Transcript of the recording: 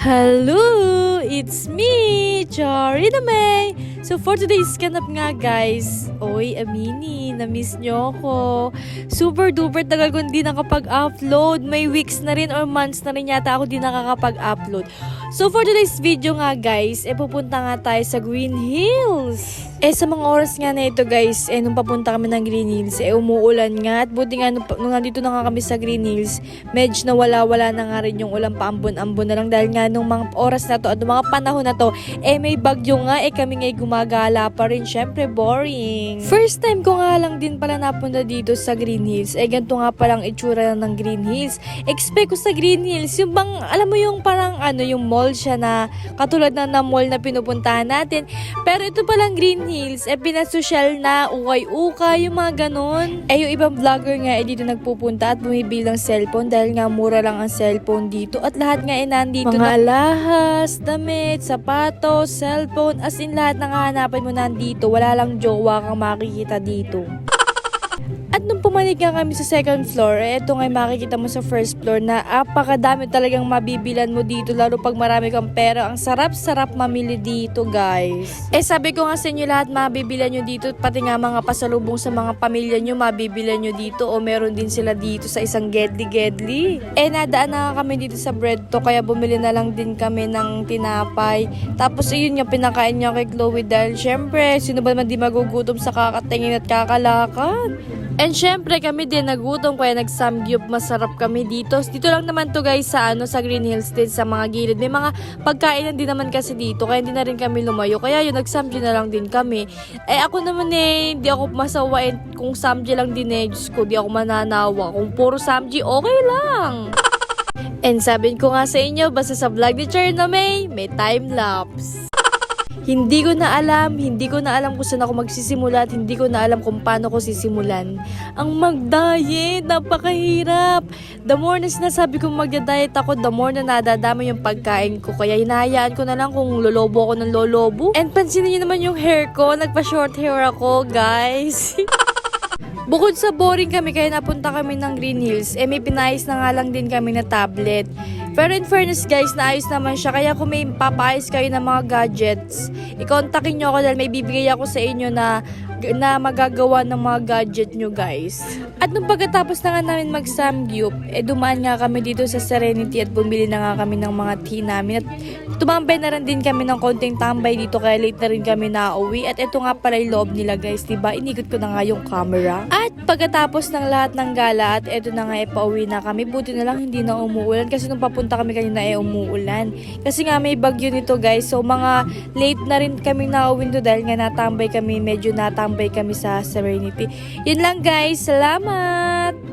Hello! It's me, Charina May! So for today's ganap nga guys, oy, amini, na-miss nyo ako. Super duper tagal ko hindi nakapag-upload. May weeks na rin or months na rin yata ako di nakakapag-upload. So for today's video nga guys, pupunta nga tayo sa Green Hills. Sa mga oras nga na ito guys, nung papunta kami ng Green Hills, umuulan nga. At buti nga nung nandito na nga kami sa Green Hills, medyo na wala na nga rin yung ulan, paambon-ambon na lang. Dahil nga nung mga oras na to at mga panahon na to, may bagyo nga, kami nga gumagala pa rin. Syempre, boring. First time ko nga lang din pala napunta dito sa Green Hills. Ganito nga palang itsura ng Green Hills. Expect ko sa Green Hills, yung bang, alam mo yung parang yung mall siya na, katulad na mall na pinupuntahan natin. Pero ito palang Green Hills, pinasosyal na, ukay-ukay, yung mga ganun. Yung ibang vlogger nga dito nagpupunta at bumibili ng cellphone dahil nga mura lang ang cellphone dito. At lahat nga nandito. Mga alahas, damit, sapatos, cellphone, as in lahat ng hahanapan mo nandito. Wala lang jowa kang makikita dito. At nung pumalig nga kami sa second floor, ito nga makikita mo sa first floor na apakadami talagang mabibilan mo dito, lalo pag marami kang pera. Ang sarap-sarap mamili dito guys. Sabi ko nga sa inyo, lahat mabibilan nyo dito, pati nga mga pasalubong sa mga pamilya nyo mabibilan nyo dito, o meron din sila dito sa isang gedli-gedli. Nadaan na nga kami dito sa bread to, kaya bumili na lang din kami ng tinapay. Tapos yun nga pinakain niya kay Chloe dahil syempre, sino ba naman di magugutom sa kakatingin at kakalakad? And syempre kami din nagutom kaya nagsamgyup, masarap kami dito. Dito lang naman to guys sa Green Hills din, sa mga gilid. May mga pagkainan din naman kasi dito kaya hindi na rin kami lumayo. Kaya yun, nagsamgy na lang din kami. Ako naman hindi ako masawain kung samgy lang din Diyos ko, di ako mananawa. Kung puro samgy, okay lang. And sabihin ko nga sa inyo, basta sa vlog ni Charina May time-lapse. Hindi ko na alam kung saan ako magsisimula at hindi ko na alam kung paano ko sisimulan. Ang mag-diet, napakahirap. The more na sinasabi kong magda-diet ako, the more na nadadama yung pagkain ko. Kaya hinahayaan ko na lang kung lolobo ako ng lolobo. And pansinin niyo naman yung hair ko, nagpa-short hair ako, guys. Bukod sa boring kami kaya napunta kami ng Green Hills, may pinayos na nga lang din kami na tablet. Pero in fairness guys, naayos naman siya. Kaya kung may papaayos kayo ng mga gadgets, i-contactin nyo ako dahil may bibigay ako sa inyo na magagawa ng mga gadget nyo guys. At nung pagkatapos na nga namin mag-samgyup, dumaan nga kami dito sa Serenity at bumili na nga kami ng mga tea namin. At tumambay na rin din kami ng konting tambay dito kaya late na rin kami nauwi. At ito nga pala yung loob nila guys, diba? Inikot ko na nga yung camera. At pagkatapos ng lahat ng gala at eto na nga pauwi na kami. Buti na lang hindi na umuulan kasi nung papunta kami kanina umuulan. Kasi nga may bagyo nito guys. So mga late na rin kami nauwi nito dahil nga medyo natambay kami sa Serenity. Yun lang guys. Salamat!